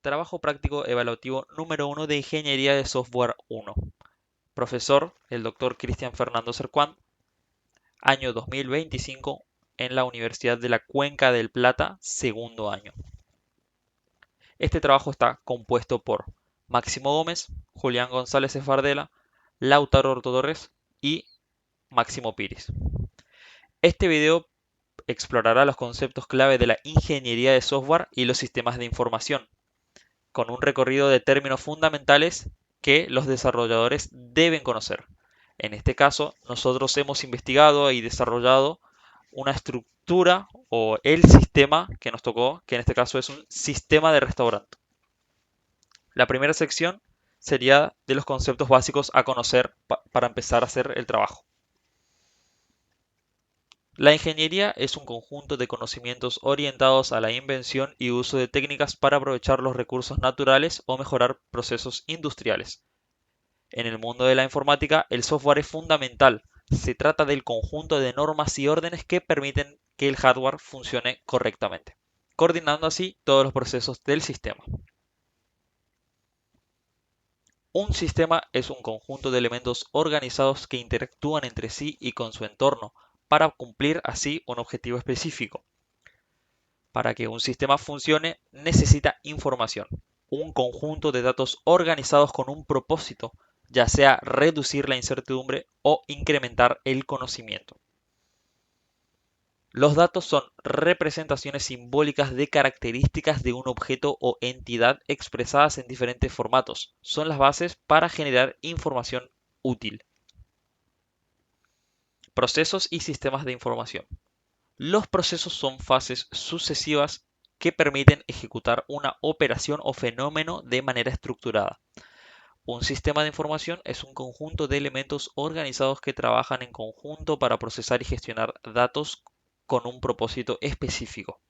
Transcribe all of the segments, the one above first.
Trabajo práctico evaluativo número 1 de Ingeniería de Software 1. Profesor, el doctor Cristian Fernando Cercuán, año 2025, en la Universidad de la Cuenca del Plata, segundo año. Este trabajo está compuesto por Máximo Gómez, Julián González Esfardela, Lautaro Torres y Máximo Piris. Este video explorará los conceptos clave de la ingeniería de software y los sistemas de información, con un recorrido de términos fundamentales que los desarrolladores deben conocer. En este caso, nosotros hemos investigado y desarrollado una estructura o el sistema que nos tocó, que en este caso es un sistema de restaurante. La primera sección sería de los conceptos básicos a conocer para empezar a hacer el trabajo. La ingeniería es un conjunto de conocimientos orientados a la invención y uso de técnicas para aprovechar los recursos naturales o mejorar procesos industriales. En el mundo de la informática, el software es fundamental. Se trata del conjunto de normas y órdenes que permiten que el hardware funcione correctamente, coordinando así todos los procesos del sistema. Un sistema es un conjunto de elementos organizados que interactúan entre sí y con su entorno para cumplir así un objetivo específico. Para que un sistema funcione, necesita información, un conjunto de datos organizados con un propósito, ya sea reducir la incertidumbre o incrementar el conocimiento. Los datos son representaciones simbólicas de características de un objeto o entidad expresadas en diferentes formatos. Son las bases para generar información útil. Procesos y sistemas de información. Los procesos son fases sucesivas que permiten ejecutar una operación o fenómeno de manera estructurada. Un sistema de información es un conjunto de elementos organizados que trabajan en conjunto para procesar y gestionar datos con un propósito específico.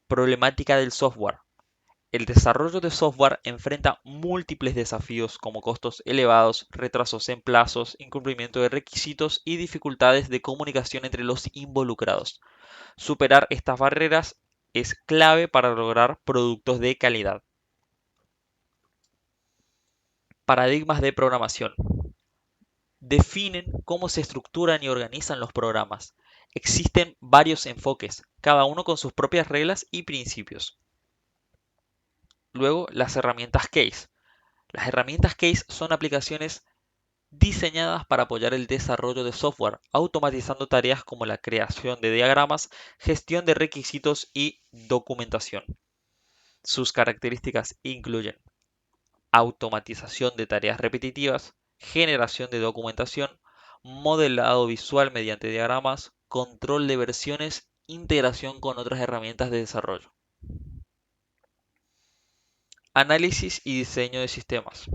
Problemática del software. El desarrollo de software enfrenta múltiples desafíos como costos elevados, retrasos en plazos, incumplimiento de requisitos y dificultades de comunicación entre los involucrados. Superar estas barreras es clave para lograr productos de calidad. Paradigmas de programación. Definen cómo se estructuran y organizan los programas. Existen varios enfoques, cada uno con sus propias reglas y principios. Luego, las herramientas Case. Las herramientas Case son aplicaciones diseñadas para apoyar el desarrollo de software, automatizando tareas como la creación de diagramas, gestión de requisitos y documentación. Sus características incluyen automatización de tareas repetitivas, generación de documentación, modelado visual mediante diagramas, control de versiones, integración con otras herramientas de desarrollo. Análisis y diseño de sistemas.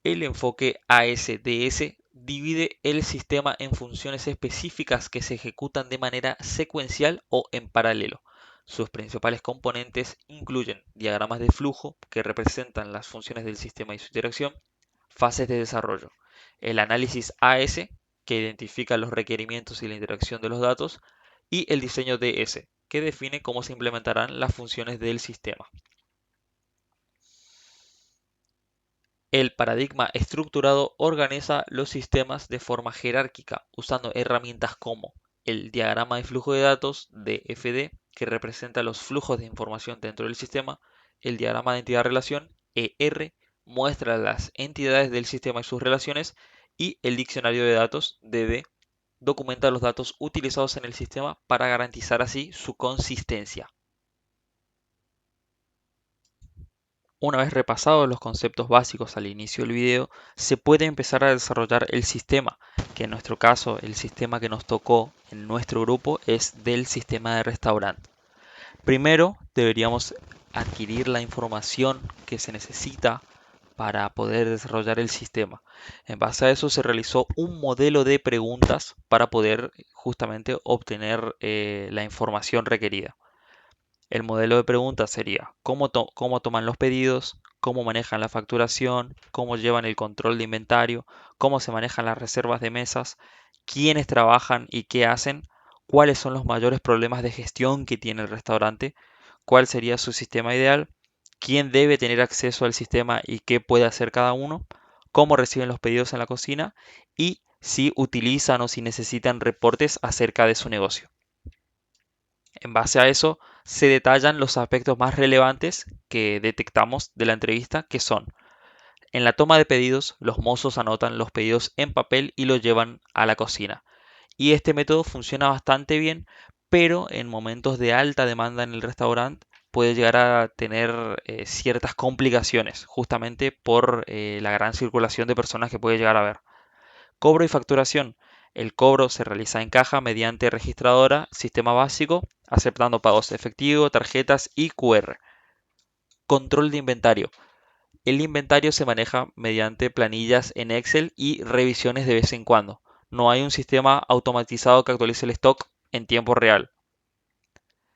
El enfoque ASDS divide el sistema en funciones específicas que se ejecutan de manera secuencial o en paralelo. Sus principales componentes incluyen diagramas de flujo que representan las funciones del sistema y su interacción, fases de desarrollo, el análisis AS que identifica los requerimientos y la interacción de los datos y el diseño DS que define cómo se implementarán las funciones del sistema. El paradigma estructurado organiza los sistemas de forma jerárquica, usando herramientas como el diagrama de flujo de datos DFD, que representa los flujos de información dentro del sistema, el diagrama de entidad-relación ER, muestra las entidades del sistema y sus relaciones, y el diccionario de datos DD, documenta los datos utilizados en el sistema para garantizar así su consistencia. Una vez repasados los conceptos básicos al inicio del video, se puede empezar a desarrollar el sistema, que en nuestro caso el sistema que nos tocó en nuestro grupo es del sistema de restaurante. Primero deberíamos adquirir la información que se necesita para poder desarrollar el sistema. En base a eso se realizó un modelo de preguntas para poder justamente obtener la información requerida. El modelo de preguntas sería cómo toman los pedidos, cómo manejan la facturación, cómo llevan el control de inventario, cómo se manejan las reservas de mesas, quiénes trabajan y qué hacen, cuáles son los mayores problemas de gestión que tiene el restaurante, cuál sería su sistema ideal, quién debe tener acceso al sistema y qué puede hacer cada uno, cómo reciben los pedidos en la cocina y si utilizan o si necesitan reportes acerca de su negocio. En base a eso, se detallan los aspectos más relevantes que detectamos de la entrevista, que son: en la toma de pedidos, los mozos anotan los pedidos en papel y los llevan a la cocina. Y este método funciona bastante bien, pero en momentos de alta demanda en el restaurante puede llegar a tener ciertas complicaciones, justamente por la gran circulación de personas que puede llegar a haber. Cobro y facturación. El cobro se realiza en caja mediante registradora, sistema básico, aceptando pagos efectivo, tarjetas y QR. Control de inventario. El inventario se maneja mediante planillas en Excel y revisiones de vez en cuando. No hay un sistema automatizado que actualice el stock en tiempo real.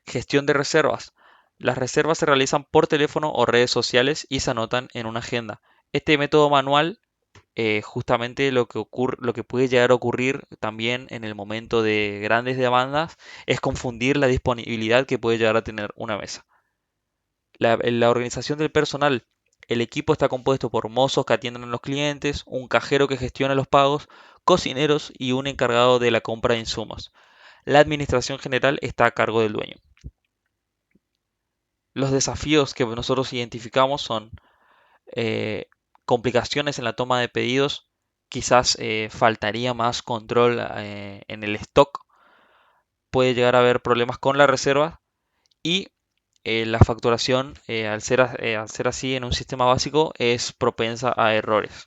Gestión de reservas. Las reservas se realizan por teléfono o redes sociales y se anotan en una agenda. Este método manual, justamente lo que puede llegar a ocurrir también en el momento de grandes demandas, es confundir la disponibilidad que puede llegar a tener una mesa. La organización del personal. El equipo está compuesto por mozos que atienden a los clientes, un cajero que gestiona los pagos, cocineros y un encargado de la compra de insumos. La administración general está a cargo del dueño. Los desafíos que nosotros identificamos son complicaciones en la toma de pedidos, quizás faltaría más control en el stock, puede llegar a haber problemas con la reserva y la facturación, al ser así en un sistema básico, es propensa a errores.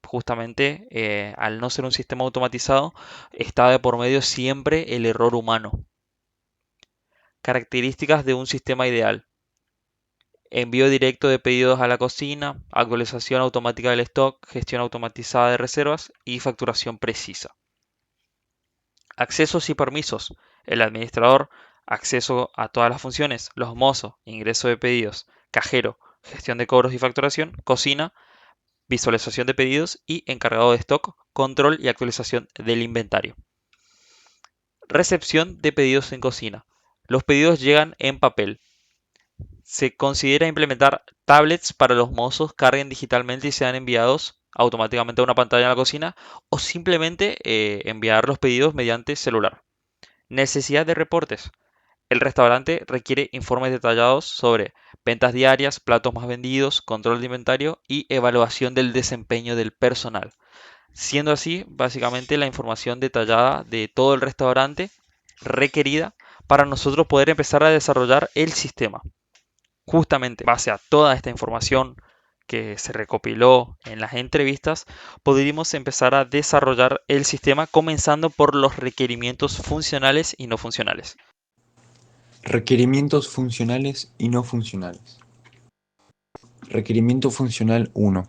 Justamente al no ser un sistema automatizado, está de por medio siempre el error humano. Características de un sistema ideal: envío directo de pedidos a la cocina, actualización automática del stock, gestión automatizada de reservas y facturación precisa. Accesos y permisos: el administrador, acceso a todas las funciones; los mozos, ingreso de pedidos; cajero, gestión de cobros y facturación; cocina, visualización de pedidos; y encargado de stock, control y actualización del inventario. Recepción de pedidos en cocina: los pedidos llegan en papel. Se considera implementar tablets para los mozos carguen digitalmente y sean enviados automáticamente a una pantalla en la cocina, o simplemente enviar los pedidos mediante celular. Necesidad de reportes: el restaurante requiere informes detallados sobre ventas diarias, platos más vendidos, control de inventario y evaluación del desempeño del personal. Siendo así, básicamente la información detallada de todo el restaurante requerida para nosotros poder empezar a desarrollar el sistema. Justamente, en base a toda esta información que se recopiló en las entrevistas, podríamos empezar a desarrollar el sistema comenzando por los requerimientos funcionales y no funcionales. Requerimientos funcionales y no funcionales. Requerimiento funcional 1.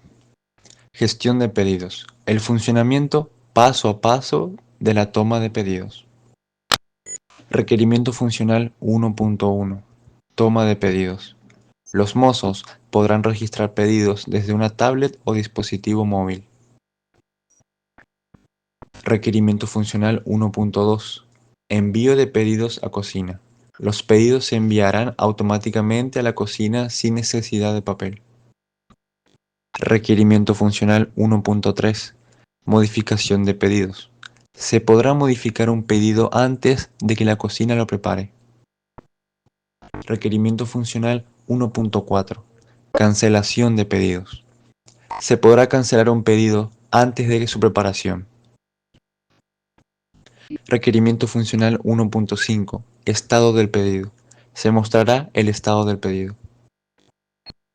Gestión de pedidos. El funcionamiento paso a paso de la toma de pedidos. Requerimiento funcional 1.1. Toma de pedidos. Los mozos podrán registrar pedidos desde una tablet o dispositivo móvil. Requerimiento funcional 1.2. Envío de pedidos a cocina. Los pedidos se enviarán automáticamente a la cocina sin necesidad de papel. Requerimiento funcional 1.3. Modificación de pedidos. Se podrá modificar un pedido antes de que la cocina lo prepare. Requerimiento funcional 1.4. Cancelación de pedidos. Se podrá cancelar un pedido antes de su preparación. Requerimiento funcional 1.5. Estado del pedido. Se mostrará el estado del pedido.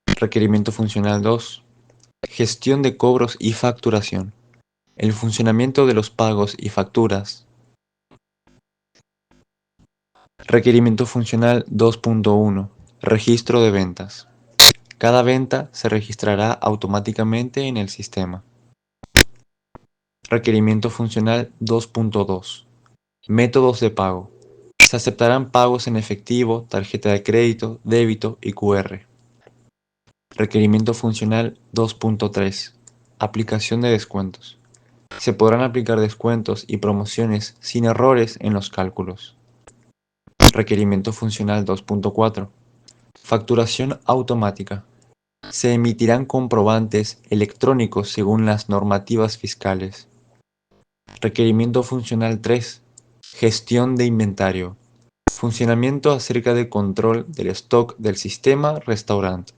Requerimiento funcional 2. Gestión de cobros y facturación. El funcionamiento de los pagos y facturas. Requerimiento funcional 2.1. Registro de ventas. Cada venta se registrará automáticamente en el sistema. Requerimiento funcional 2.2. Métodos de pago. Se aceptarán pagos en efectivo, tarjeta de crédito, débito y QR. Requerimiento funcional 2.3. Aplicación de descuentos. Se podrán aplicar descuentos y promociones sin errores en los cálculos. Requerimiento funcional 2.4. Facturación automática. Se emitirán comprobantes electrónicos según las normativas fiscales. Requerimiento funcional 3. Gestión de inventario. Funcionamiento acerca de control del stock del sistema restaurante.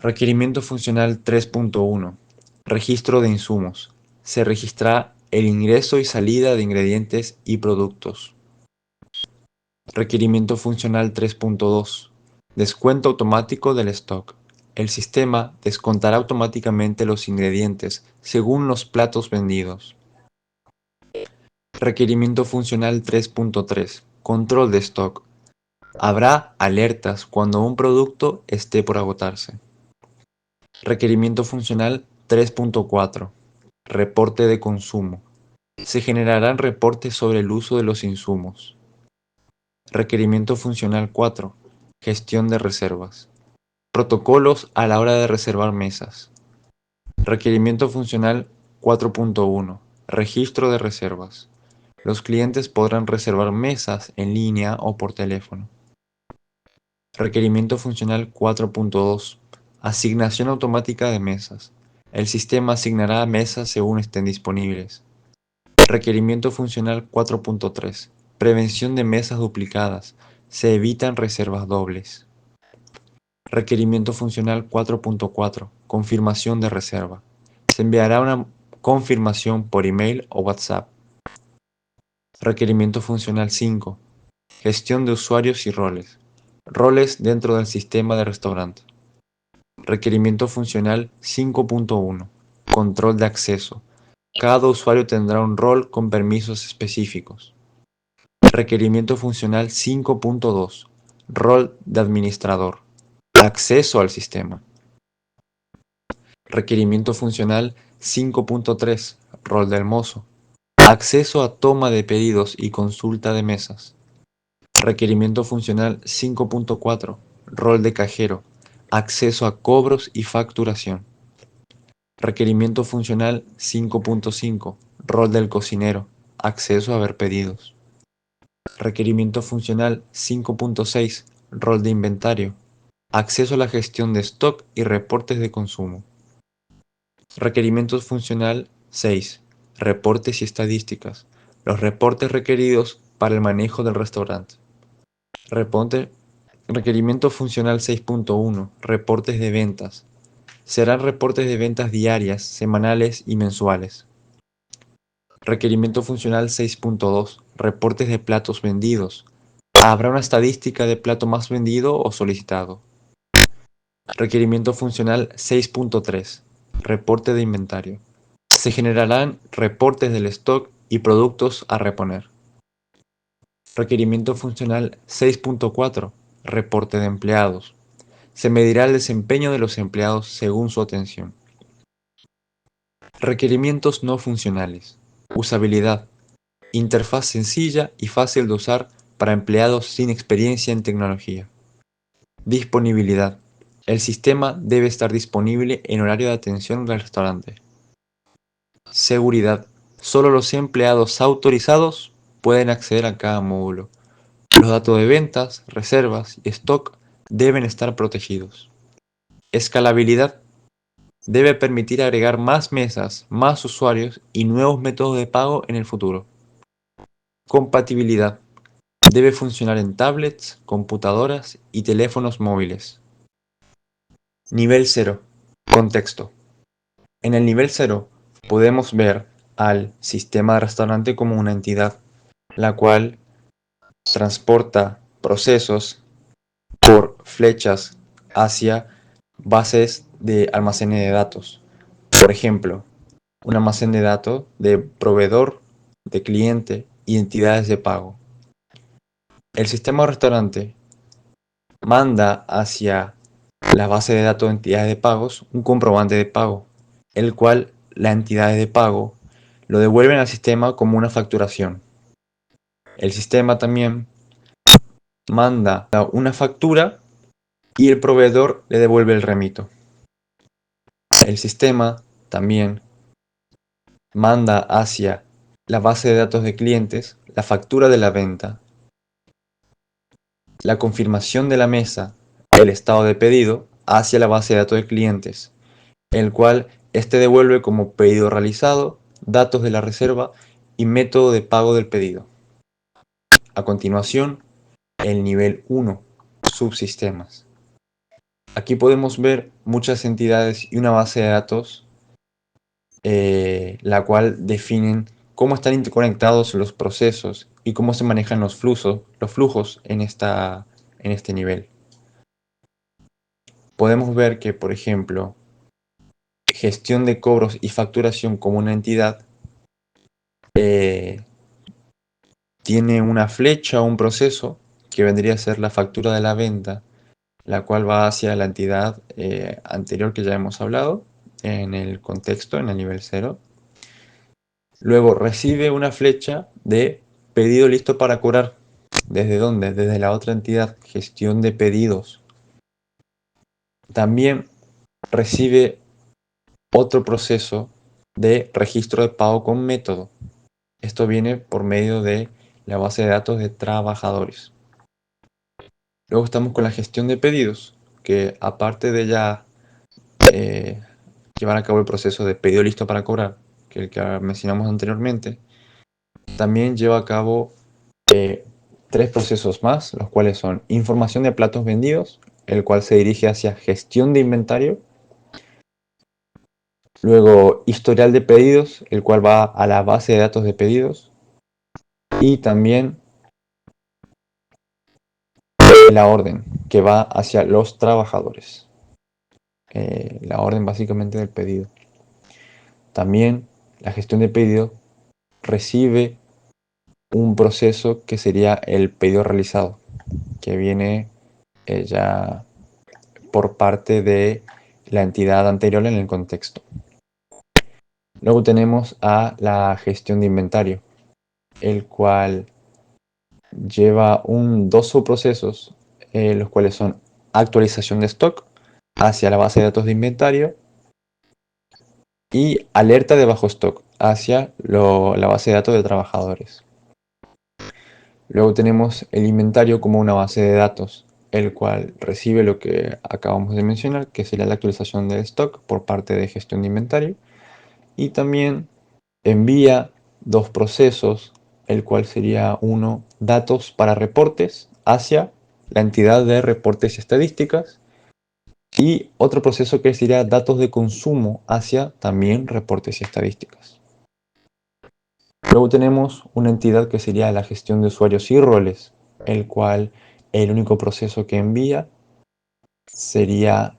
Requerimiento funcional 3.1. Registro de insumos. Se registrará el ingreso y salida de ingredientes y productos. Requerimiento funcional 3.2. Descuento automático del stock. El sistema descontará automáticamente los ingredientes según los platos vendidos. Requerimiento funcional 3.3. Control de stock. Habrá alertas cuando un producto esté por agotarse. Requerimiento funcional 3.4. Reporte de consumo. Se generarán reportes sobre el uso de los insumos. Requerimiento funcional 4. Gestión de reservas. Protocolos a la hora de reservar mesas. Requerimiento funcional 4.1. Registro de reservas. Los clientes podrán reservar mesas en línea o por teléfono. Requerimiento funcional 4.2. Asignación automática de mesas. El sistema asignará mesas según estén disponibles. Requerimiento funcional 4.3. Prevención de mesas duplicadas. Se evitan reservas dobles. Requerimiento funcional 4.4. Confirmación de reserva. Se enviará una confirmación por email o WhatsApp. Requerimiento funcional 5. Gestión de usuarios y roles. Roles dentro del sistema de restaurante. Requerimiento funcional 5.1. Control de acceso. Cada usuario tendrá un rol con permisos específicos. Requerimiento funcional 5.2. Rol de administrador. Acceso al sistema. Requerimiento funcional 5.3. Rol del mozo. Acceso a toma de pedidos y consulta de mesas. Requerimiento funcional 5.4. Rol de cajero. Acceso a cobros y facturación. Requerimiento funcional 5.5. Rol del cocinero. Acceso a ver pedidos. Requerimiento funcional 5.6. Rol de inventario. Acceso a la gestión de stock y reportes de consumo. Requerimiento funcional 6. Reportes y estadísticas. Los reportes requeridos para el manejo del restaurante. Requerimiento funcional 6.1. Reportes de ventas. Serán reportes de ventas diarias, semanales y mensuales. Requerimiento funcional 6.2. Reportes de platos vendidos. Habrá una estadística de plato más vendido o solicitado. Requerimiento funcional 6.3. Reporte de inventario. Se generarán reportes del stock y productos a reponer. Requerimiento funcional 6.4. Reporte de empleados. Se medirá el desempeño de los empleados según su atención. Requerimientos no funcionales. Usabilidad. Interfaz sencilla y fácil de usar para empleados sin experiencia en tecnología. Disponibilidad. El sistema debe estar disponible en horario de atención del restaurante. Seguridad. Solo los empleados autorizados pueden acceder a cada módulo. Los datos de ventas, reservas y stock deben estar protegidos. Escalabilidad. Debe permitir agregar más mesas, más usuarios y nuevos métodos de pago en el futuro. Compatibilidad. Debe funcionar en tablets, computadoras y teléfonos móviles. Nivel 0. Contexto. En el nivel 0 podemos ver al sistema de restaurante como una entidad, la cual transporta procesos por flechas hacia bases de almacenes de datos. Por ejemplo, un almacén de datos de proveedor, de cliente y entidades de pago. El sistema de restaurante manda hacia la base de datos de entidades de pagos un comprobante de pago, el cual las entidades de pago lo devuelven al sistema como una facturación. El sistema también manda una factura y el proveedor le devuelve el remito. El sistema también manda hacia la base de datos de clientes la factura de la venta la confirmación de la mesa, el estado de pedido, hacia la base de datos de clientes, el cual este devuelve como pedido realizado, datos de la reserva y método de pago del pedido. A continuación, el nivel 1, subsistemas. Aquí podemos ver muchas entidades y una base de datos, la cual definen cómo están interconectados los procesos y cómo se manejan los flujos en este nivel. Podemos ver que, por ejemplo, gestión de cobros y facturación como una entidad tiene una flecha o un proceso que vendría a ser la factura de la venta, la cual va hacia la entidad anterior que ya hemos hablado en el contexto, en el nivel 0. Luego recibe una flecha de pedido listo para cobrar. ¿Desde dónde? Desde la otra entidad, gestión de pedidos. También recibe otro proceso de registro de pago con método. Esto viene por medio de la base de datos de trabajadores. Luego estamos con la gestión de pedidos, que aparte de ya llevar a cabo el proceso de pedido listo para cobrar, que el que mencionamos anteriormente, también lleva a cabo tres procesos más, los cuales son información de platos vendidos, el cual se dirige hacia gestión de inventario. Luego historial de pedidos, el cual va a la base de datos de pedidos. Y también la orden, que va hacia los trabajadores. La orden básicamente del pedido. También la gestión de pedido recibe un proceso que sería el pedido realizado, que viene ya por parte de la entidad anterior en el contexto. Luego tenemos a la gestión de inventario, el cual lleva dos subprocesos, los cuales son actualización de stock hacia la base de datos de inventario y alerta de bajo stock hacia la base de datos de trabajadores. Luego tenemos el inventario como una base de datos, el cual recibe lo que acabamos de mencionar, que sería la actualización del stock por parte de gestión de inventario. Y también envía dos procesos, el cual sería uno, datos para reportes hacia la entidad de reportes y estadísticas, y otro proceso que sería datos de consumo hacia también reportes y estadísticas. Luego tenemos una entidad que sería la gestión de usuarios y roles, el cual el único proceso que envía sería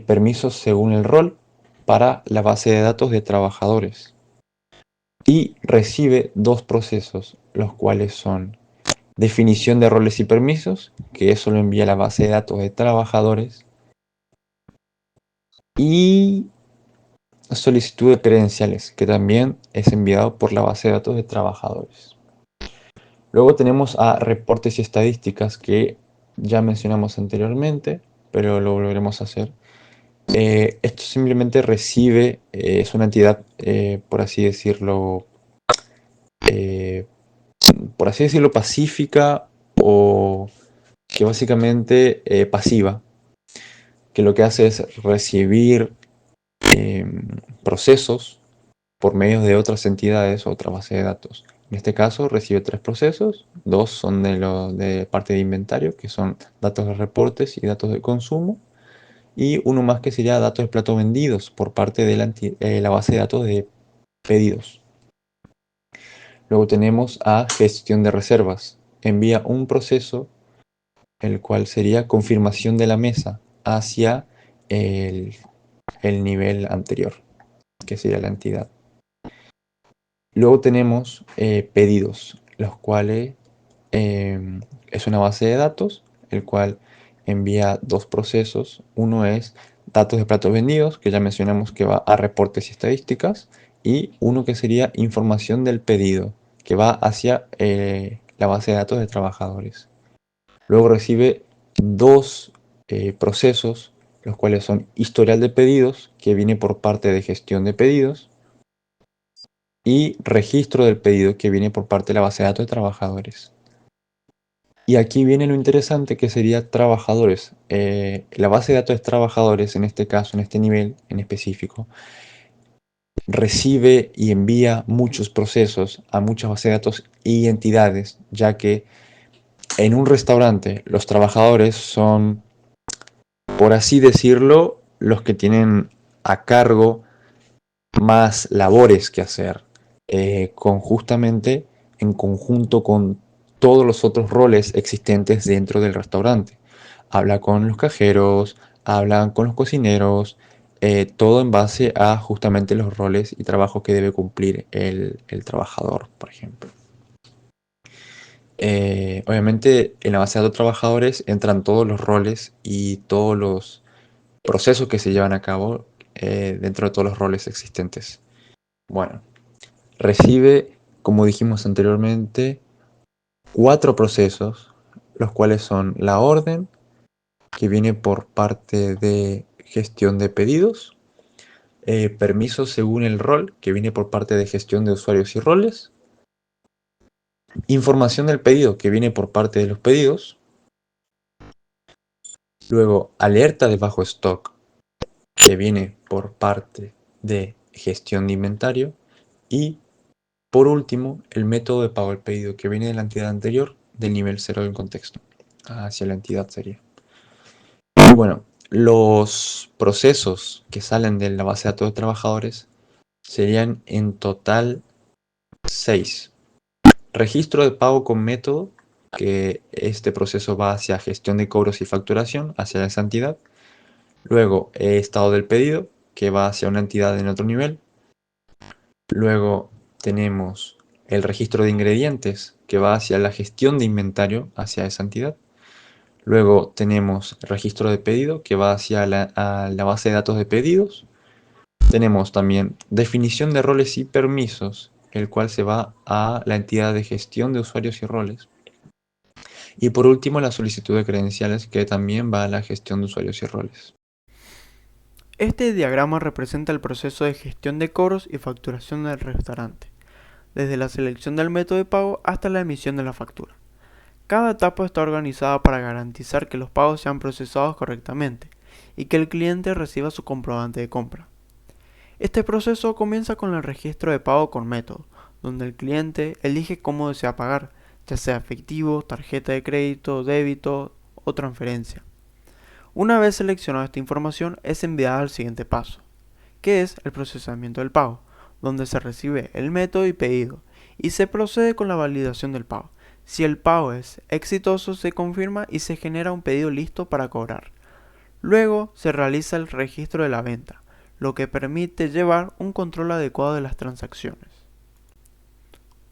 permisos según el rol para la base de datos de trabajadores. Y recibe dos procesos, los cuales son definición de roles y permisos, que eso lo envía a la base de datos de trabajadores, y solicitud de credenciales, que también es enviado por la base de datos de trabajadores. Luego tenemos a reportes y estadísticas, que ya mencionamos anteriormente, pero lo volveremos a hacer. Esto simplemente recibe, es una entidad, por así decirlo, eh, pacífica, o que básicamente pasiva, que lo que hace es recibir procesos por medio de otras entidades o otra base de datos. En este caso recibe tres procesos, dos son de parte de inventario, que son datos de reportes y datos de consumo, y uno más que sería datos de platos vendidos por parte de la base de datos de pedidos. Luego tenemos a gestión de reservas. Envía un proceso, el cual sería confirmación de la mesa hacia el nivel anterior, que sería la entidad. Luego tenemos pedidos, los cuales es una base de datos, el cual envía dos procesos. Uno es datos de platos vendidos, que ya mencionamos que va a reportes y estadísticas, y uno que sería información del pedido, que va hacia la base de datos de trabajadores. Luego recibe dos procesos, los cuales son historial de pedidos, que viene por parte de gestión de pedidos, y registro del pedido, que viene por parte de la base de datos de trabajadores. Y aquí viene lo interesante que sería trabajadores. La base de datos de trabajadores, en este caso, en este nivel en específico, recibe y envía muchos procesos a muchas bases de datos y entidades, ya que en un restaurante los trabajadores son, por así decirlo, los que tienen a cargo más labores que hacer, justamente en conjunto con todos los otros roles existentes dentro del restaurante. Habla con los cajeros, hablan con los cocineros, todo en base a justamente los roles y trabajos que debe cumplir el trabajador, por ejemplo. Obviamente en la base de datos trabajadores entran todos los roles y todos los procesos que se llevan a cabo dentro de todos los roles existentes. Bueno, recibe, como dijimos anteriormente, 4 procesos, los cuales son la orden, que viene por parte de gestión de pedidos, permisos según el rol, que viene por parte de gestión de usuarios y roles, información del pedido, que viene por parte de los pedidos, luego alerta de bajo stock, que viene por parte de gestión de inventario, y por último, el método de pago del pedido, que viene de la entidad anterior, del nivel 0 del contexto, hacia la entidad seria. Y bueno, los procesos que salen de la base de datos de trabajadores serían en total 6. Registro de pago con método, que este proceso va hacia gestión de cobros y facturación, hacia esa entidad. Luego, estado del pedido, que va hacia una entidad en otro nivel. Luego tenemos el registro de ingredientes, que va hacia la gestión de inventario, hacia esa entidad. Luego tenemos el registro de pedido, que va hacia a la base de datos de pedidos. Tenemos también definición de roles y permisos, el cual se va a la entidad de gestión de usuarios y roles. Y por último, la solicitud de credenciales, que también va a la gestión de usuarios y roles. Este diagrama representa el proceso de gestión de cobros y facturación del restaurante, desde la selección del método de pago hasta la emisión de la factura. Cada etapa está organizada para garantizar que los pagos sean procesados correctamente y que el cliente reciba su comprobante de compra. Este proceso comienza con el registro de pago con método, donde el cliente elige cómo desea pagar, ya sea efectivo, tarjeta de crédito, débito o transferencia. Una vez seleccionada esta información es enviada al siguiente paso, que es el procesamiento del pago, donde se recibe el método y pedido y se procede con la validación del pago. Si el pago es exitoso, se confirma y se genera un pedido listo para cobrar. Luego se realiza el registro de la venta, lo que permite llevar un control adecuado de las transacciones.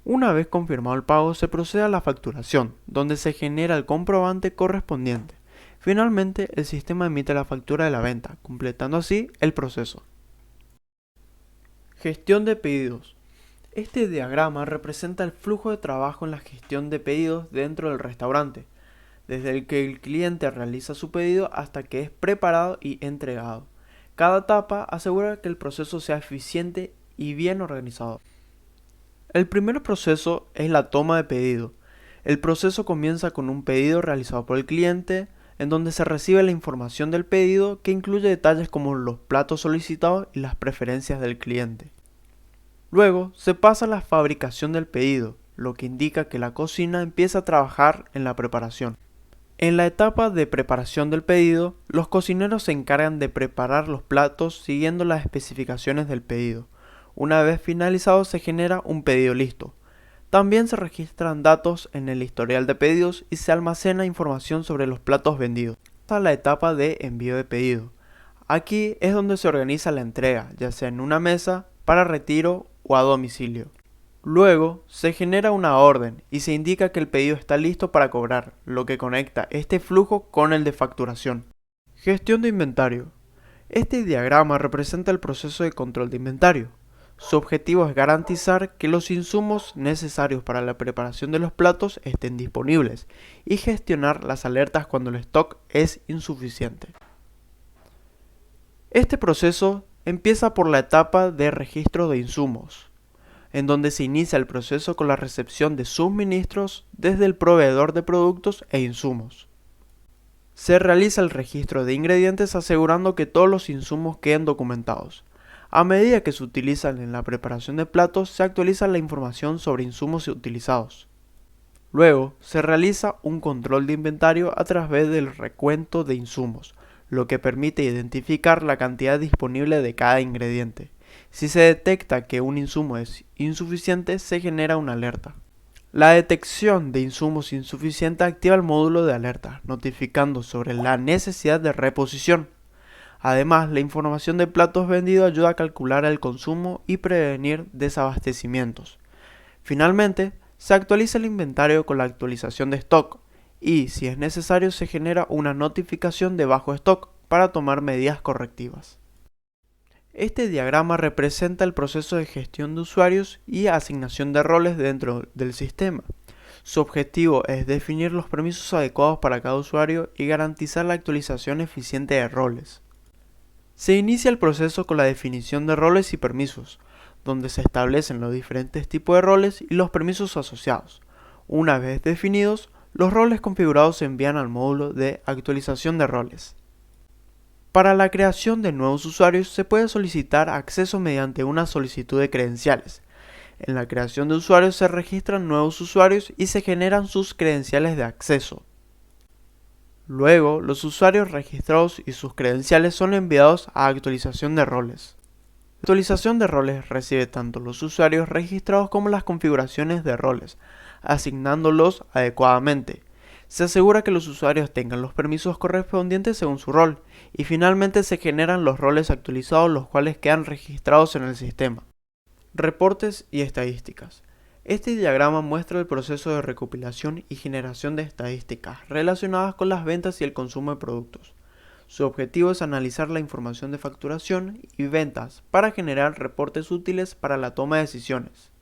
Una vez confirmado el pago, se procede a la facturación, donde se genera el comprobante correspondiente. Finalmente, el sistema emite la factura de la venta, completando así el proceso. Gestión de pedidos. Este diagrama representa el flujo de trabajo en la gestión de pedidos dentro del restaurante, desde el que el cliente realiza su pedido hasta que es preparado y entregado. Cada etapa asegura que el proceso sea eficiente y bien organizado. El primer proceso es la toma de pedido. El proceso comienza con un pedido realizado por el cliente, en donde se recibe la información del pedido que incluye detalles como los platos solicitados y las preferencias del cliente. Luego se pasa a la fabricación del pedido, lo que indica que la cocina empieza a trabajar en la preparación. En la etapa de preparación del pedido, los cocineros se encargan de preparar los platos siguiendo las especificaciones del pedido. Una vez finalizado se genera un pedido listo. También se registran datos en el historial de pedidos y se almacena información sobre los platos vendidos. Hasta la etapa de envío de pedido. Aquí es donde se organiza la entrega, ya sea en una mesa, para retiro o a domicilio. Luego se genera una orden y se indica que el pedido está listo para cobrar, lo que conecta este flujo con el de facturación. Gestión de inventario. Este diagrama representa el proceso de control de inventario. Su objetivo es garantizar que los insumos necesarios para la preparación de los platos estén disponibles y gestionar las alertas cuando el stock es insuficiente. Este proceso empieza por la etapa de registro de insumos, en donde se inicia el proceso con la recepción de suministros desde el proveedor de productos e insumos. Se realiza el registro de ingredientes asegurando que todos los insumos queden documentados. A medida que se utilizan en la preparación de platos, se actualiza la información sobre insumos utilizados. Luego, se realiza un control de inventario a través del recuento de insumos, lo que permite identificar la cantidad disponible de cada ingrediente. Si se detecta que un insumo es insuficiente, se genera una alerta. La detección de insumos insuficientes activa el módulo de alerta, notificando sobre la necesidad de reposición. Además, la información de platos vendidos ayuda a calcular el consumo y prevenir desabastecimientos. Finalmente, se actualiza el inventario con la actualización de stock y, si es necesario, se genera una notificación de bajo stock para tomar medidas correctivas. Este diagrama representa el proceso de gestión de usuarios y asignación de roles dentro del sistema. Su objetivo es definir los permisos adecuados para cada usuario y garantizar la actualización eficiente de roles. Se inicia el proceso con la definición de roles y permisos, donde se establecen los diferentes tipos de roles y los permisos asociados. Una vez definidos, los roles configurados se envían al módulo de actualización de roles. Para la creación de nuevos usuarios se puede solicitar acceso mediante una solicitud de credenciales. En la creación de usuarios se registran nuevos usuarios y se generan sus credenciales de acceso. Luego, los usuarios registrados y sus credenciales son enviados a actualización de roles. La actualización de roles recibe tanto los usuarios registrados como las configuraciones de roles, asignándolos adecuadamente. Se asegura que los usuarios tengan los permisos correspondientes según su rol, y finalmente se generan los roles actualizados, los cuales quedan registrados en el sistema. Reportes y estadísticas. Este diagrama muestra el proceso de recopilación y generación de estadísticas relacionadas con las ventas y el consumo de productos. Su objetivo es analizar la información de facturación y ventas para generar reportes útiles para la toma de decisiones.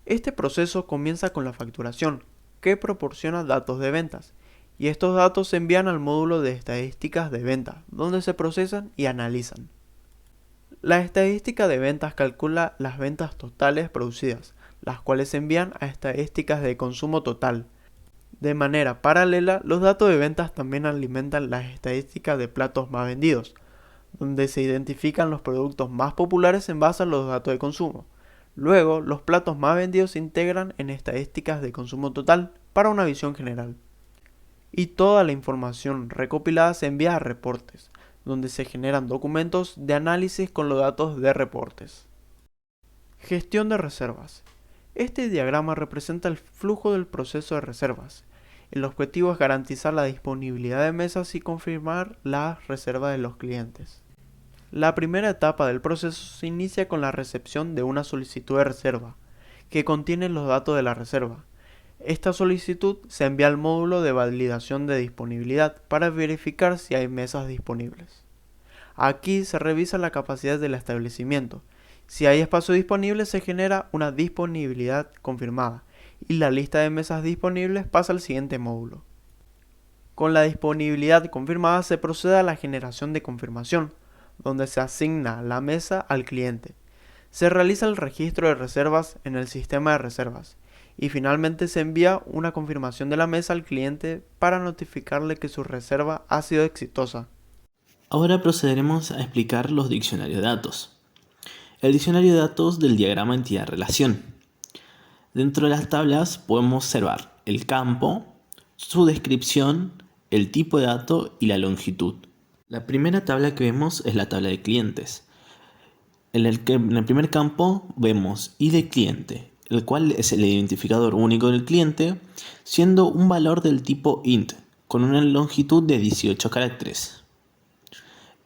Este proceso comienza con la facturación, que proporciona datos de ventas, y estos datos se envían al módulo de estadísticas de ventas, donde se procesan y analizan. La estadística de ventas calcula las ventas totales producidas, las cuales se envían a estadísticas de consumo total. De manera paralela, los datos de ventas también alimentan las estadísticas de platos más vendidos, donde se identifican los productos más populares en base a los datos de consumo. Luego, los platos más vendidos se integran en estadísticas de consumo total para una visión general. Y toda la información recopilada se envía a reportes, donde se generan documentos de análisis con los datos de reportes. Gestión de reservas. Este diagrama representa el flujo del proceso de reservas. El objetivo es garantizar la disponibilidad de mesas y confirmar las reservas de los clientes. La primera etapa del proceso se inicia con la recepción de una solicitud de reserva, que contiene los datos de la reserva. Esta solicitud se envía al módulo de validación de disponibilidad para verificar si hay mesas disponibles. Aquí se revisa la capacidad del establecimiento. Si hay espacio disponible, se genera una disponibilidad confirmada y la lista de mesas disponibles pasa al siguiente módulo. Con la disponibilidad confirmada se procede a la generación de confirmación, donde se asigna la mesa al cliente. Se realiza el registro de reservas en el sistema de reservas y finalmente se envía una confirmación de la mesa al cliente para notificarle que su reserva ha sido exitosa. Ahora procederemos a explicar los diccionarios de datos. El diccionario de datos del diagrama entidad-relación. Dentro de las tablas podemos observar el campo, su descripción, el tipo de dato y la longitud. La primera tabla que vemos es la tabla de clientes. En el primer campo vemos ID cliente, el cual es el identificador único del cliente, siendo un valor del tipo int, con una longitud de 18 caracteres.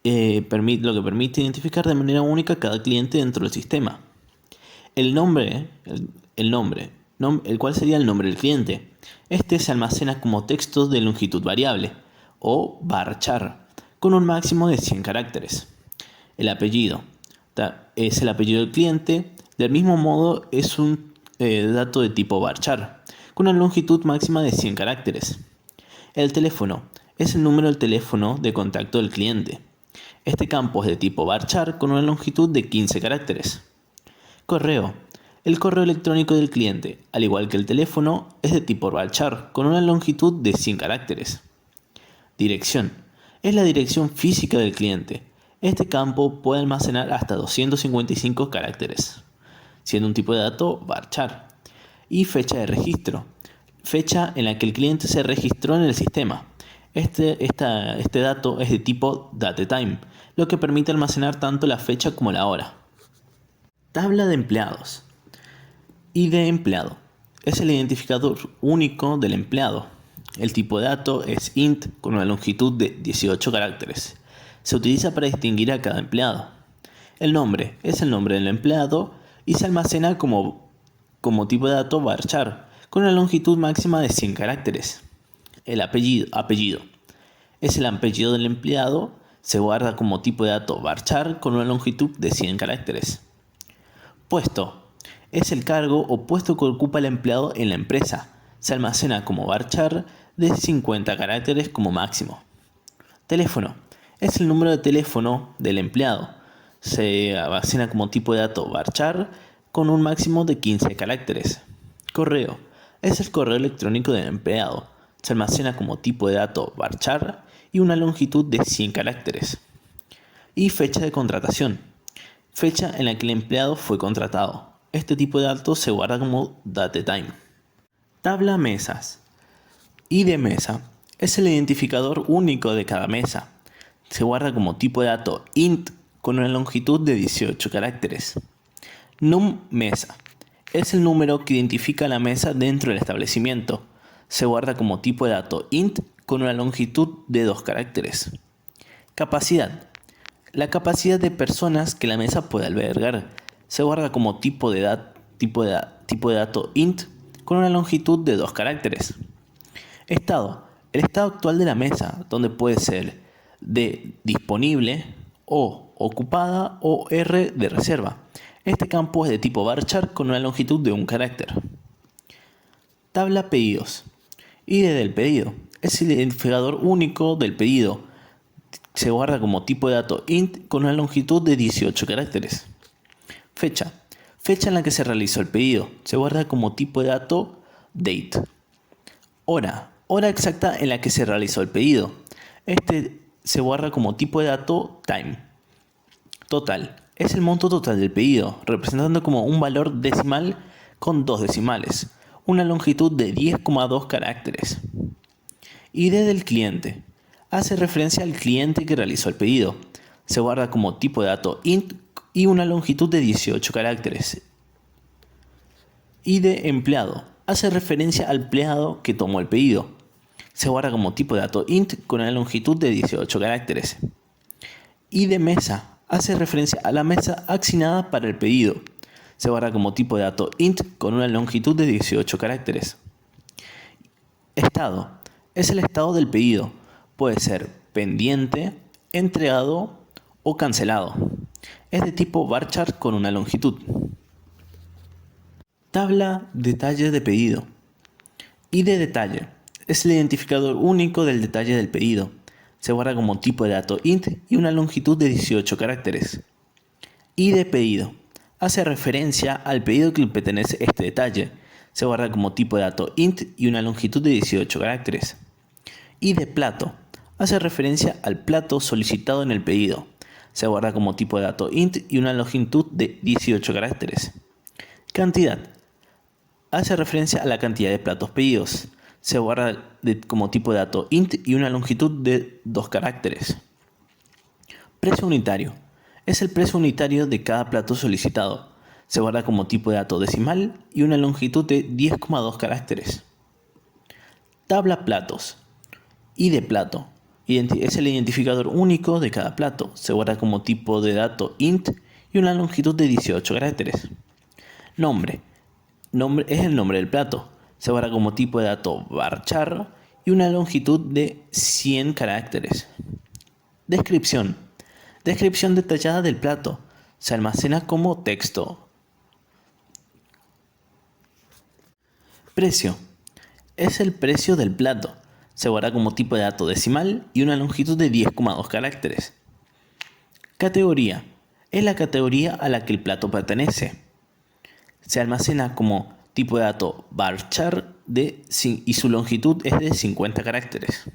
Lo que permite identificar de manera única cada cliente dentro del sistema. El nombre, el cual sería el nombre del cliente. Este se almacena como texto de longitud variable, o varchar, con un máximo de 100 caracteres. El apellido es el apellido del cliente, del mismo modo es un dato de tipo varchar, con una longitud máxima de 100 caracteres. El teléfono es el número del teléfono de contacto del cliente. Este campo es de tipo varchar con una longitud de 15 caracteres. Correo El correo electrónico del cliente, al igual que el teléfono, es de tipo varchar, con una longitud de 100 caracteres. Dirección. Es la dirección física del cliente. Este campo puede almacenar hasta 255 caracteres, siendo un tipo de dato varchar. Y fecha de registro. Fecha en la que el cliente se registró en el sistema. Este dato es de tipo datetime, lo que permite almacenar tanto la fecha como la hora. Tabla de empleados. ID empleado. Es el identificador único del empleado. El tipo de dato es int con una longitud de 18 caracteres. Se utiliza para distinguir a cada empleado. El nombre es el nombre del empleado y se almacena como tipo de dato varchar con una longitud máxima de 100 caracteres. El apellido. Es el apellido del empleado. Se guarda como tipo de dato varchar con una longitud de 100 caracteres. Puesto. Es el cargo o puesto que ocupa el empleado en la empresa. Se almacena como varchar de 50 caracteres como máximo. Teléfono. Es el número de teléfono del empleado. Se almacena como tipo de dato varchar con un máximo de 15 caracteres. Correo. Es el correo electrónico del empleado. Se almacena como tipo de dato varchar y una longitud de 100 caracteres. Y fecha de contratación. Fecha en la que el empleado fue contratado. Este tipo de datos se guarda como datetime. Tabla mesas. ID mesa. Es el identificador único de cada mesa. Se guarda como tipo de dato int con una longitud de 18 caracteres. Num mesa. Es el número que identifica la mesa dentro del establecimiento. Se guarda como tipo de dato int con una longitud de 2 caracteres. Capacidad. La capacidad de personas que la mesa puede albergar. Se guarda como tipo de dato int con una longitud de 2 caracteres. Estado. El estado actual de la mesa, donde puede ser de disponible o ocupada o R de reserva. Este campo es de tipo varchar con una longitud de 1 carácter. Tabla pedidos. ID del pedido. Es el identificador único del pedido. Se guarda como tipo de dato int con una longitud de 18 caracteres. Fecha. Fecha en la que se realizó el pedido. Se guarda como tipo de dato date. Hora. Hora exacta en la que se realizó el pedido. Este se guarda como tipo de dato time. Total. Es el monto total del pedido, representando como un valor decimal con 2 decimales. Una longitud de 10,2 caracteres. ID del cliente. Hace referencia al cliente que realizó el pedido. Se guarda como tipo de dato int y una longitud de 18 caracteres. ID empleado. Hace referencia al empleado que tomó el pedido. Se guarda como tipo de dato int con una longitud de 18 caracteres. ID mesa. Hace referencia a la mesa asignada para el pedido. Se guarda como tipo de dato int con una longitud de 18 caracteres. Estado. Es el estado del pedido. Puede ser pendiente, entregado o cancelado. Es de tipo varchar con una longitud. Tabla detalle de pedido. ID detalle. Es el identificador único del detalle del pedido. Se guarda como tipo de dato int y una longitud de 18 caracteres. ID pedido. Hace referencia al pedido que le pertenece este detalle. Se guarda como tipo de dato int y una longitud de 18 caracteres. ID plato. Hace referencia al plato solicitado en el pedido. Se guarda como tipo de dato int y una longitud de 18 caracteres. Cantidad. Hace referencia a la cantidad de platos pedidos. Se guarda como tipo de dato int y una longitud de 2 caracteres. Precio unitario. Es el precio unitario de cada plato solicitado. Se guarda como tipo de dato decimal y una longitud de 10,2 caracteres. Tabla platos. ID plato. Es el identificador único de cada plato. Se guarda como tipo de dato int y una longitud de 18 caracteres. Nombre. Nombre es el nombre del plato. Se guarda como tipo de dato varchar y una longitud de 100 caracteres. Descripción. Descripción detallada del plato. Se almacena como texto. Precio. Es el precio del plato. Se guarda como tipo de dato decimal y una longitud de 10,2 caracteres. Categoría. Es la categoría a la que el plato pertenece. Se almacena como tipo de dato varchar y su longitud es de 50 caracteres.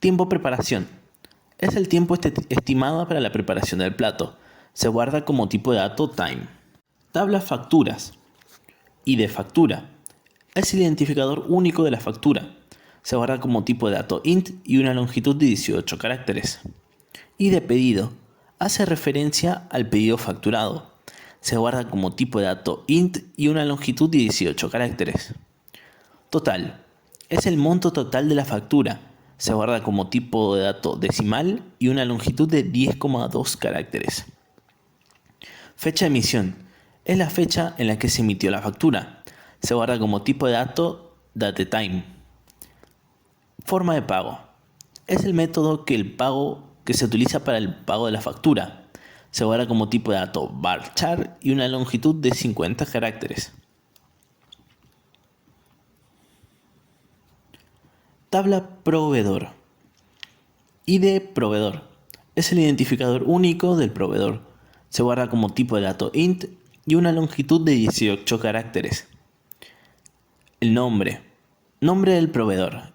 Tiempo preparación. Es el tiempo estimado para la preparación del plato. Se guarda como tipo de dato time. Tabla facturas. ID factura. Es el identificador único de la factura. Se guarda como tipo de dato int y una longitud de 18 caracteres. ID pedido. Hace referencia al pedido facturado. Se guarda como tipo de dato int y una longitud de 18 caracteres. Total. Es el monto total de la factura. Se guarda como tipo de dato decimal y una longitud de 10,2 caracteres. Fecha de emisión. Es la fecha en la que se emitió la factura. Se guarda como tipo de dato datetime. Forma de pago. Es el método que se utiliza para el pago de la factura. Se guarda como tipo de dato varchar y una longitud de 50 caracteres. Tabla proveedor. ID proveedor. Es el identificador único del proveedor. Se guarda como tipo de dato int y una longitud de 18 caracteres. El nombre. Nombre del proveedor.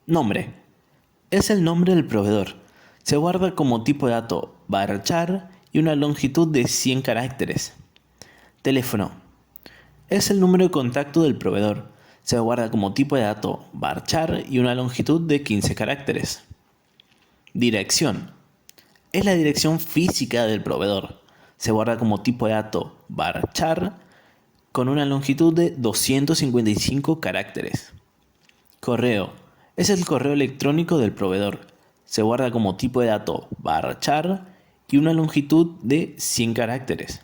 Nombre. Es el nombre del proveedor. Se guarda como tipo de dato varchar y una longitud de 100 caracteres. Teléfono. Es el número de contacto del proveedor. Se guarda como tipo de dato varchar y una longitud de 15 caracteres. Dirección. Es la dirección física del proveedor. Se guarda como tipo de dato varchar con una longitud de 255 caracteres. Correo. Es el correo electrónico del proveedor. Se guarda como tipo de dato varchar y una longitud de 100 caracteres.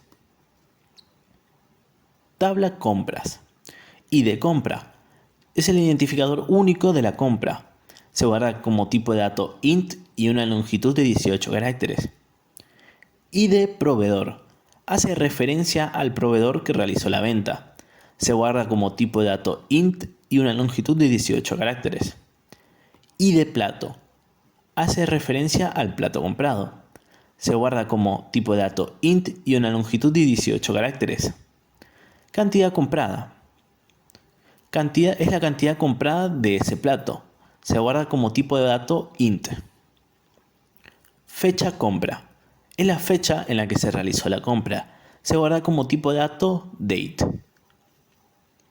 Tabla compras. ID compra. Es el identificador único de la compra. Se guarda como tipo de dato int y una longitud de 18 caracteres. ID proveedor. Hace referencia al proveedor que realizó la venta. Se guarda como tipo de dato int y una longitud de 18 caracteres. ID plato. Hace referencia al plato comprado. Se guarda como tipo de dato int y una longitud de 18 caracteres. Cantidad comprada. Cantidad es la cantidad comprada de ese plato. Se guarda como tipo de dato int. Fecha compra. Es la fecha en la que se realizó la compra. Se guarda como tipo de dato date.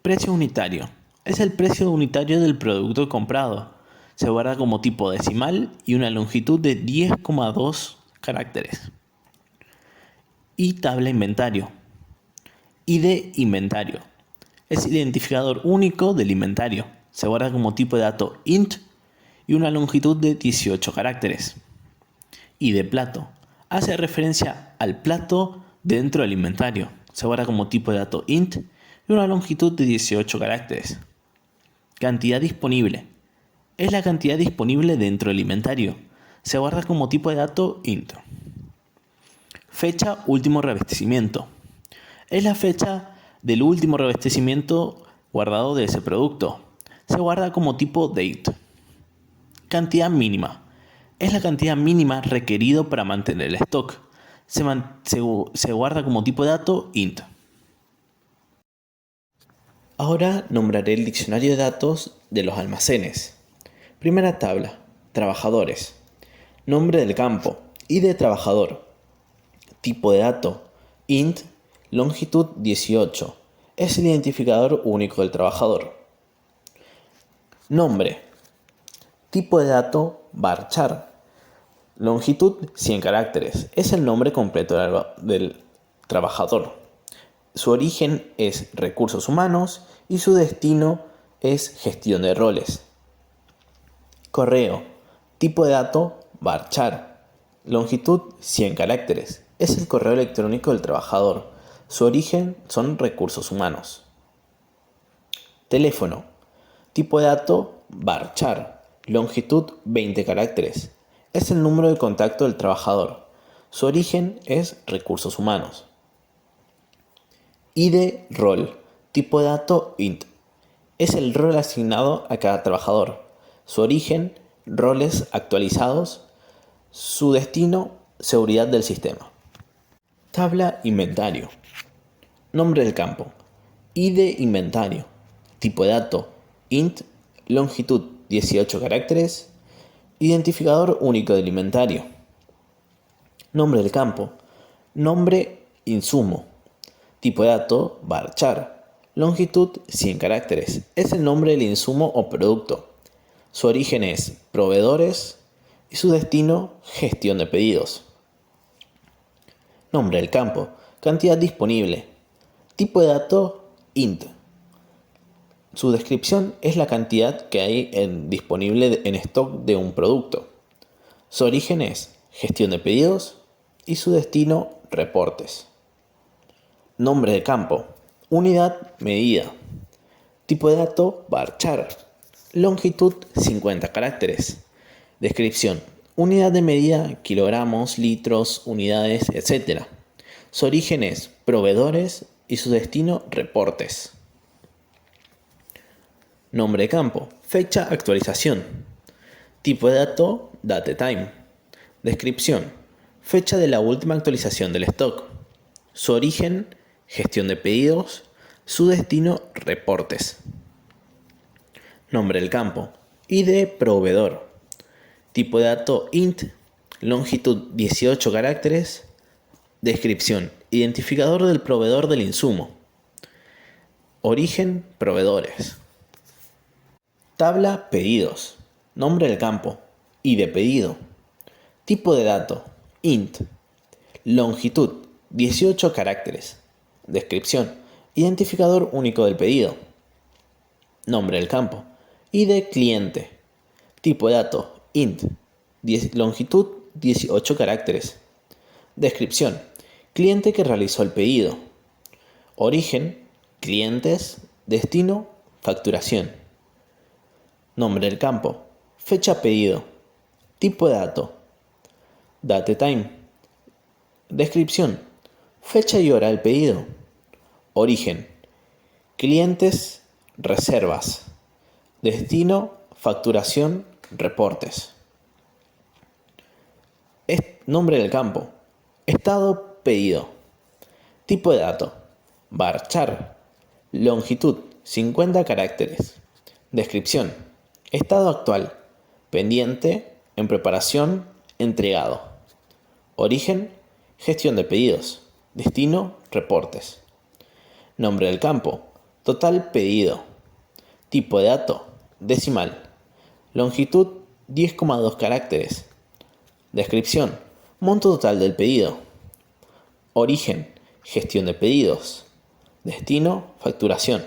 Precio unitario. Es el precio unitario del producto comprado. Se guarda como tipo decimal y una longitud de 10,2 caracteres. Y tabla inventario. ID inventario. Es el identificador único del inventario. Se guarda como tipo de dato int y una longitud de 18 caracteres. ID plato. Hace referencia al plato dentro del inventario. Se guarda como tipo de dato int y una longitud de 18 caracteres. Cantidad disponible. Es la cantidad disponible dentro del inventario. Se guarda como tipo de dato int. Fecha último reabastecimiento. Es la fecha del último reabastecimiento guardado de ese producto. Se guarda como tipo date. Cantidad mínima. Es la cantidad mínima requerido para mantener el stock. Se guarda como tipo de dato int. Ahora nombraré el diccionario de datos de los almacenes. Primera tabla. Trabajadores. Nombre del campo. ID trabajador. Tipo de dato. Int. Longitud 18. Es el identificador único del trabajador. Nombre. Tipo de dato varchar. Longitud 100 caracteres. Es el nombre completo del trabajador. Su origen es recursos humanos y su destino es gestión de roles. Correo. Tipo de dato varchar. Longitud 100 caracteres. Es el correo electrónico del trabajador. Su origen son recursos humanos. Teléfono. Tipo de dato varchar. Longitud 20 caracteres. Es el número de contacto del trabajador. Su origen es recursos humanos. ID rol. Tipo de dato int. Es el rol asignado a cada trabajador. Su origen, roles actualizados. Su destino, seguridad del sistema. Tabla inventario. Nombre del campo. ID inventario. Tipo de dato int, longitud 18 caracteres. Identificador único del inventario. Nombre del campo. Nombre insumo. Tipo de dato varchar. Longitud 100 caracteres. Es el nombre del insumo o producto. Su origen es proveedores y su destino gestión de pedidos. Nombre del campo. Cantidad disponible. Tipo de dato int. Su descripción es la cantidad que hay disponible en stock de un producto. Su origen es gestión de pedidos y su destino reportes. Nombre de campo. Unidad medida. Tipo de dato varchar. Longitud 50 caracteres. Descripción. Unidad de medida kilogramos, litros, unidades, etc. Su origen es proveedores y su destino reportes. Nombre de campo. Fecha actualización. Tipo de dato datetime. Descripción. Fecha de la última actualización del stock. Su origen gestión de pedidos. Su destino reportes. Nombre del campo. ID proveedor. Tipo de dato int. Longitud 18 caracteres. Descripción. Identificador del proveedor del insumo. Origen proveedores. Tabla pedidos. Nombre del campo. ID pedido. Tipo de dato int. Longitud 18 caracteres. Descripción. Identificador único del pedido. Nombre del campo. ID cliente. Tipo de dato int. Longitud 18 caracteres. Descripción. Cliente que realizó el pedido. Origen. Clientes. Destino. Facturación. Nombre del campo. Fecha pedido. Tipo de dato. Datetime. Descripción. Fecha y hora del pedido. Origen. Clientes. Reservas. Destino. Facturación. Reportes. Nombre del campo. Estado pedido. Tipo de dato. Varchar. Longitud 50 caracteres. Descripción. Estado actual. Pendiente. En preparación. Entregado. Origen. Gestión de pedidos. Destino. Reportes. Nombre del campo. Total pedido. Tipo de dato. Decimal. Longitud 10,2 caracteres. Descripción. Monto total del pedido. Origen. Gestión de pedidos. Destino. Facturación.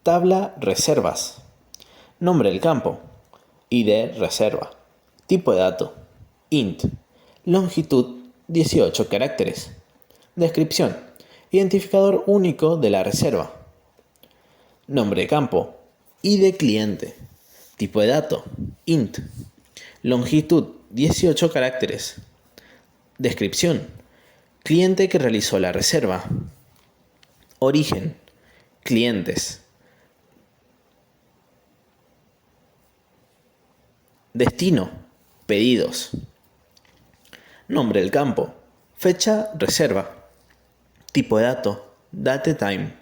Tabla reservas. Nombre del campo. ID reserva. Tipo de dato. Int. Longitud 18 caracteres. Descripción. Identificador único de la reserva. Nombre de campo. ID cliente. Tipo de dato. Int. Longitud 18 caracteres. Descripción. Cliente que realizó la reserva. Origen. Clientes. Destino. Pedidos. Nombre del campo. Fecha reserva. Tipo de dato. Datetime.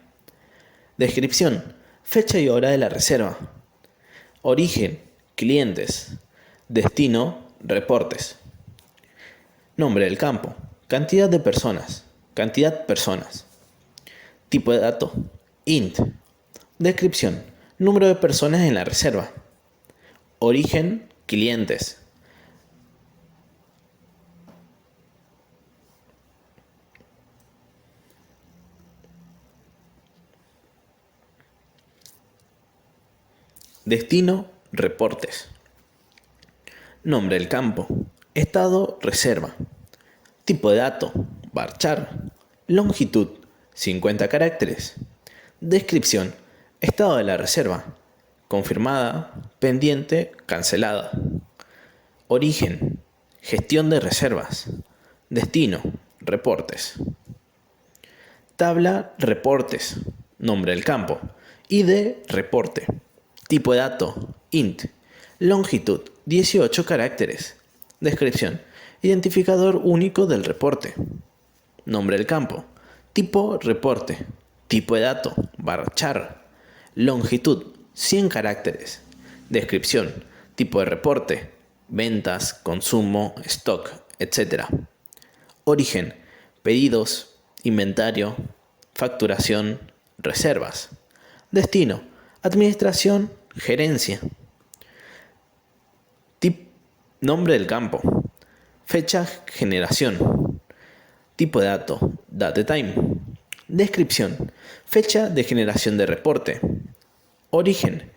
Descripción. Fecha y hora de la reserva. Origen. Clientes. Destino. Reportes. Nombre del campo. Cantidad de personas. Cantidad personas. Tipo de dato. Int. Descripción. Número de personas en la reserva. Origen. Clientes. Destino. Reportes. Nombre del campo. Estado. Reserva. Tipo de dato. Varchar. Longitud. 50 caracteres. Descripción. Estado de la reserva. Confirmada. Pendiente. Cancelada. Origen. Gestión de reservas. Destino. Reportes. Tabla reportes. Nombre del campo. ID reporte. Tipo de dato. Int. Longitud. 18 caracteres. Descripción. Identificador único del reporte. Nombre del campo. Tipo reporte. Tipo de dato varchar. Longitud 100 caracteres. Descripción. Tipo de reporte. Ventas, consumo, stock, etc. Origen. Pedidos, inventario, facturación, reservas. Destino. Administración, gerencia. Nombre del campo. Fecha, generación. Tipo de dato, date time. Descripción, fecha de generación de reporte. Origen,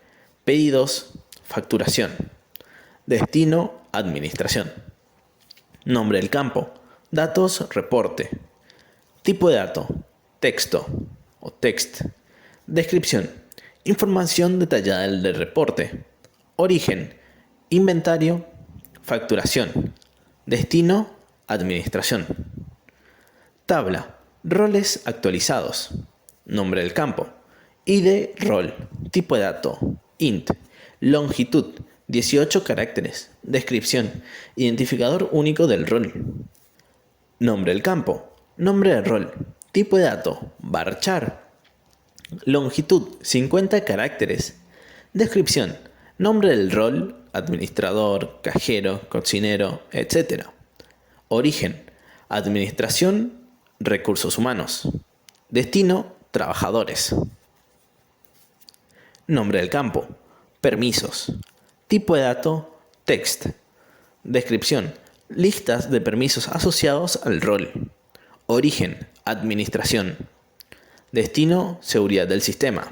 pedidos, facturación. Destino, administración. Nombre del campo, datos, reporte. Tipo de dato, texto o text. Descripción, información detallada del reporte. Origen, inventario, facturación. Destino, administración. Tabla, roles actualizados. Nombre del campo. ID, rol. Tipo de dato, int. Longitud, 18 caracteres. Descripción, identificador único del rol. Nombre del campo. Nombre del rol. Tipo de dato, varchar. Longitud, 50 caracteres. Descripción, nombre del rol, administrador, cajero, cocinero, etc. Origen, administración, recursos humanos. Destino, trabajadores. Nombre del campo, permisos. Tipo de dato, text. Descripción, listas de permisos asociados al rol. Origen, administración. Destino, seguridad del sistema.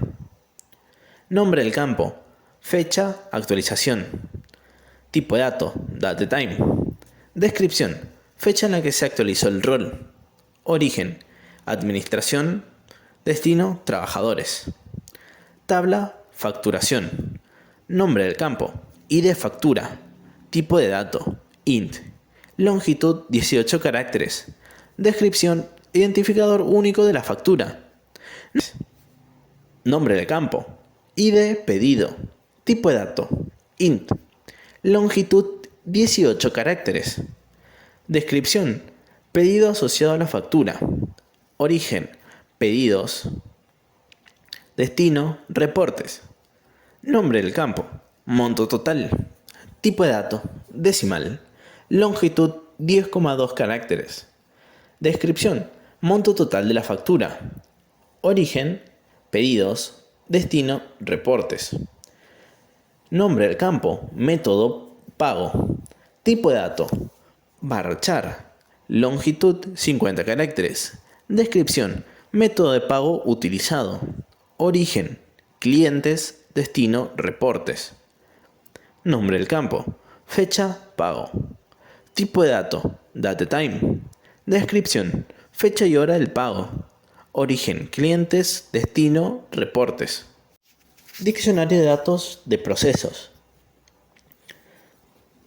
Nombre del campo, fecha, actualización. Tipo de dato, date time. Descripción, fecha en la que se actualizó el rol. Origen, administración. Destino, trabajadores. Tabla, facturación. Nombre del campo, ID factura. Tipo de dato, int. Longitud, 18 caracteres. Descripción, identificador único de la factura. Nombre del campo, ID pedido. Tipo de dato, int. Longitud, 18 caracteres. Descripción, pedido asociado a la factura. Origen, pedidos. Destino, reportes. Nombre del campo, monto total. Tipo de dato, decimal. Longitud, 10,2 caracteres. Descripción, monto total de la factura. Origen, pedidos. Destino, reportes. Nombre del campo, método, pago. Tipo de dato, varchar. Longitud, 50 caracteres. Descripción, método de pago utilizado. Origen, clientes. Destino, reportes. Nombre del campo, fecha, pago. Tipo de dato, date time. Descripción, fecha y hora del pago. Origen, clientes. Destino, reportes. Diccionario de datos de procesos.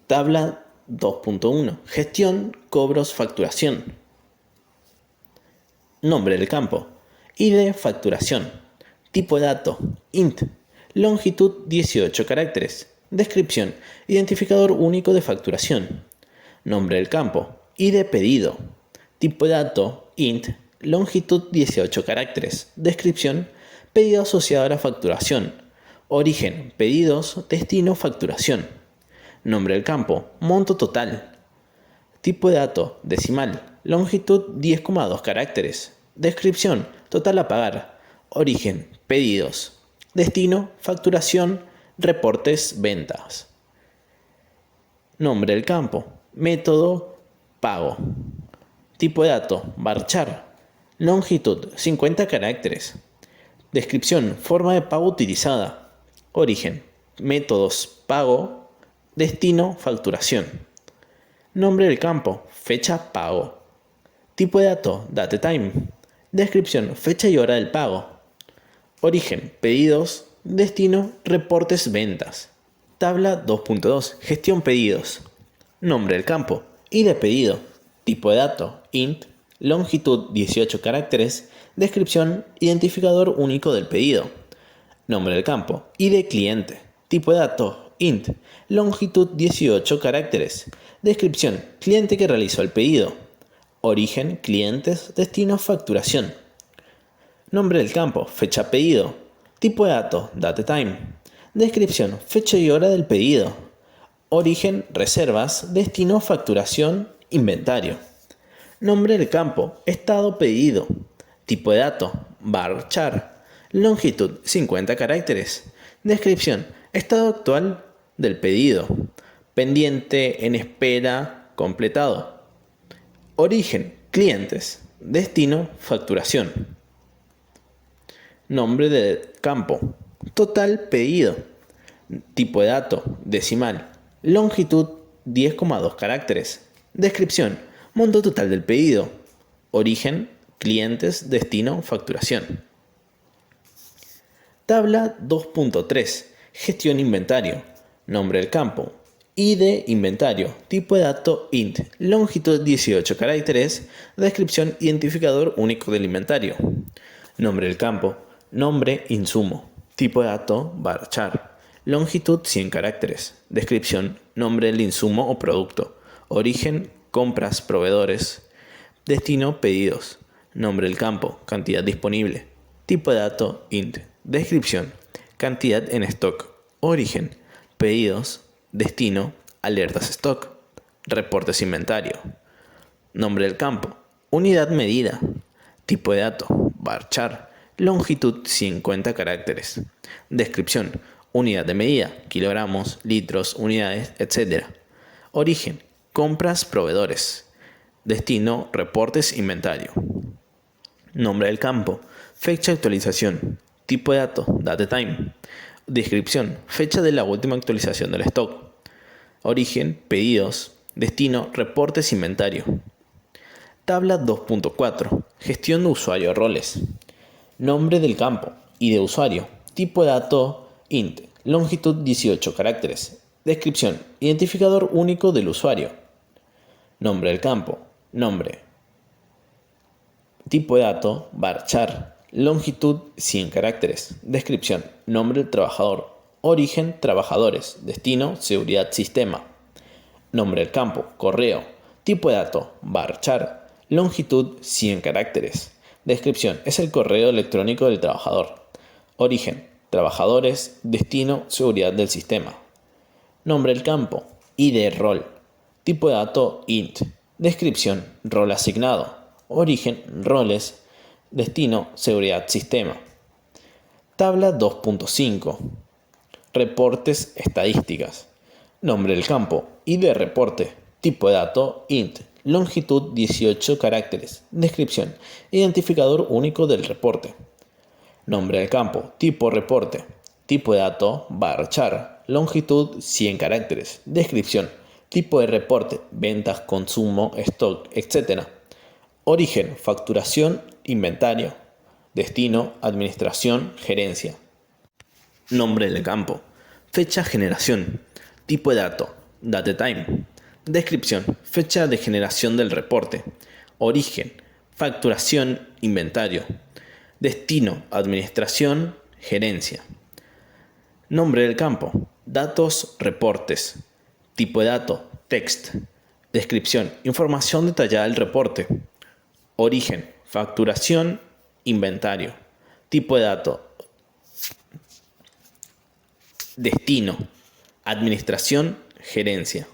Tabla 2.1. Gestión, cobros, facturación. Nombre del campo. ID, facturación. Tipo de dato, int. Longitud, 18 caracteres. Descripción, identificador único de facturación. Nombre del campo, ID pedido. Tipo de dato, int. Longitud, 18 caracteres. Descripción, pedido asociado a la facturación. Origen, pedidos. Destino, facturación. Nombre del campo, monto total. Tipo de dato, decimal. Longitud, 10,2 caracteres. Descripción, total a pagar. Origen, pedidos. Destino, facturación, reportes, ventas. Nombre del campo, método, pago. Tipo de dato, varchar. Longitud, 50 caracteres. Descripción, forma de pago utilizada. Origen, métodos, pago. Destino, facturación. Nombre del campo, fecha, pago. Tipo de dato, date time. Descripción, fecha y hora del pago. Origen, pedidos. Destino, reportes, ventas. Tabla 2.2. Gestión pedidos. Nombre del campo, ID pedido. Tipo de dato, int. Longitud, 18 caracteres. Descripción, identificador único del pedido. Nombre del campo, ID cliente. Tipo de dato, int, longitud 18 caracteres. Descripción, cliente que realizó el pedido. Origen, clientes, destino, facturación. Nombre del campo, fecha pedido. Tipo de datos, datetime. Descripción, fecha y hora del pedido. Origen, reservas, destino, facturación, inventario. Nombre del campo, estado pedido. Tipo de datos, varchar. Longitud, 50 caracteres. Descripción, estado actual del pedido. Pendiente, en espera, completado. Origen, clientes. Destino, facturación. Nombre del campo, total pedido. Tipo de dato, decimal. Longitud, 10,2 caracteres. Descripción, monto total del pedido. Origen, clientes, destino, facturación. Tabla 2.3. Gestión inventario. Nombre del campo. ID inventario. Tipo de dato int. Longitud 18 caracteres. Descripción identificador único del inventario. Nombre del campo. Nombre insumo. Tipo de dato varchar. Longitud 100 caracteres. Descripción nombre del insumo o producto. Origen compras proveedores. Destino pedidos. Nombre del campo. Cantidad disponible. Tipo de dato int. Descripción cantidad en stock. Origen pedidos. Destino alertas stock. Reportes inventario. Nombre del campo. Unidad medida. Tipo de dato varchar. Longitud 50 caracteres. Descripción unidad de medida, kilogramos, litros, unidades, etc. Origen compras proveedores. Destino reportes inventario. Nombre del campo. Fecha de actualización. Tipo de dato datetime. Descripción fecha de la última actualización del stock. Origen pedidos. Destino reportes inventario. Tabla 2.4. Gestión de usuario roles. Nombre del campo y de usuario. Tipo de dato int. Longitud 18 caracteres. Descripción identificador único del usuario. Nombre del campo. Nombre. Tipo de dato varchar. Longitud 100 caracteres. Descripción nombre del trabajador. Origen trabajadores. Destino seguridad sistema. Nombre del campo. Correo. Tipo de dato varchar. Longitud 100 caracteres. Descripción es el correo electrónico del trabajador. Origen trabajadores. Destino seguridad del sistema. Nombre del campo. ID rol. Tipo de dato int. Descripción rol asignado. Origen roles. Destino seguridad sistema. Tabla 2.5. Reportes estadísticas. Nombre del campo. ID reporte. Tipo de dato int. Longitud 18 caracteres. Descripción identificador único del reporte. Nombre del campo. Tipo reporte. Tipo de dato varchar. Longitud 100 caracteres. Descripción tipo de reporte. Ventas, consumo, stock, etc. Origen, facturación, inventario. Destino, administración, gerencia. Nombre del campo. Fecha, generación. Tipo de dato. Datetime. Descripción. Fecha de generación del reporte. Origen. Facturación, inventario. Destino, administración, gerencia. Nombre del campo. Datos, reportes. Tipo de dato. Text. Descripción. Información detallada del reporte. Origen. Facturación, inventario. Tipo de dato. Destino. Administración, gerencia.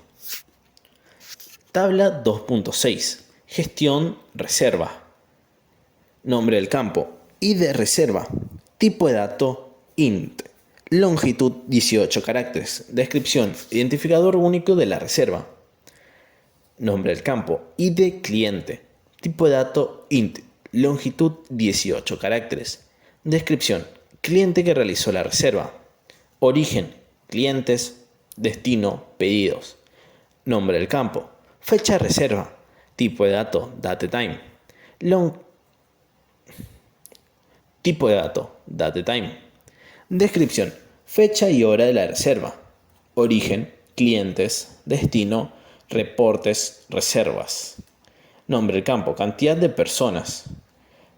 Tabla 2.6. Gestión, reserva. Nombre del campo. ID reserva. Tipo de dato int. Longitud 18 caracteres. Descripción. Identificador único de la reserva. Nombre del campo. ID cliente. Tipo de dato int. Longitud 18 caracteres. Descripción. Cliente que realizó la reserva. Origen. Clientes. Destino. Pedidos. Nombre del campo. Fecha de reserva. Tipo de dato. Datetime. Tipo de dato. Datetime. Descripción. Fecha y hora de la reserva. Origen. Clientes. Destino. Reportes. Reservas. Nombre del campo. Cantidad de personas.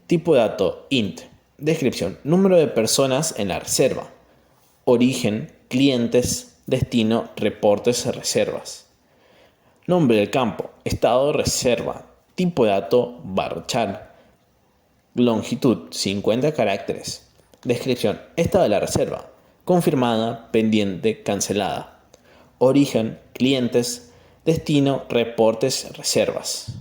Tipo de dato. Int. Descripción. Número de personas en la reserva. Origen. Clientes. destino, reportes, reservas. Nombre del campo, estado de reserva, tipo de dato, varchar. Longitud, 50 caracteres. Descripción, estado de la reserva, confirmada, pendiente, cancelada. Origen, clientes, destino, reportes, reservas.